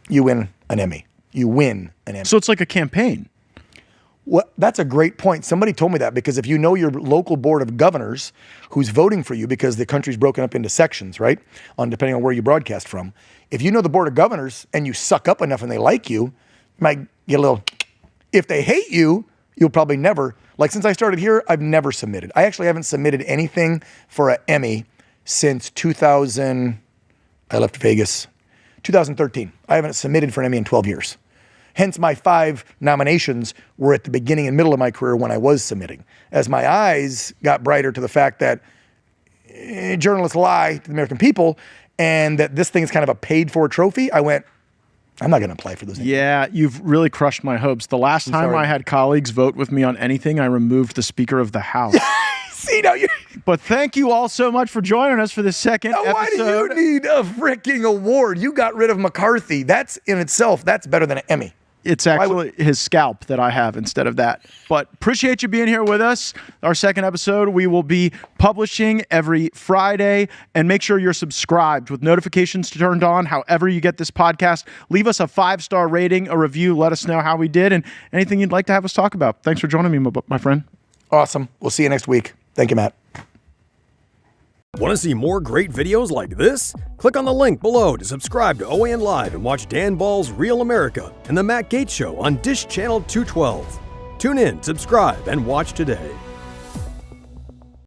you win an Emmy. You win an Emmy. So it's like a campaign. Well, that's a great point. Somebody told me that because if you know your local board of governors who's voting for you because the country's broken up into sections, right? Depending on where you broadcast from. If you know the board of governors and you suck up enough and they like you, you might get a little, if they hate you, you'll probably never, like since I started here, I've never submitted. I actually haven't submitted anything for an Emmy since 2000, I left Vegas, 2013. I haven't submitted for an Emmy in 12 years. Hence my 5 nominations were at the beginning and middle of my career when I was submitting. As my eyes got brighter to the fact that journalists lie to the American people and that this thing is kind of a paid for trophy, I went, I'm not going to apply for those. Yeah, you've really crushed my hopes. The last time I had colleagues vote with me on anything, I removed the Speaker of the House. See, now you. But thank you all so much for joining us for this second episode. Why do you need a freaking award? You got rid of McCarthy. That's in itself, that's better than an Emmy. It's actually his scalp that I have instead of that. But appreciate you being here with us. Our second episode, we will be publishing every Friday. And make sure you're subscribed with notifications turned on however you get this podcast. Leave us a 5-star rating, a review. Let us know how we did and anything you'd like to have us talk about. Thanks for joining me, my friend. Awesome. We'll see you next week. Thank you, Matt. Want to see more great videos like this? Click on the link below to subscribe to OAN Live and watch Dan Ball's Real America and The Matt Gaetz Show on Dish Channel 212. Tune in, subscribe, and watch today.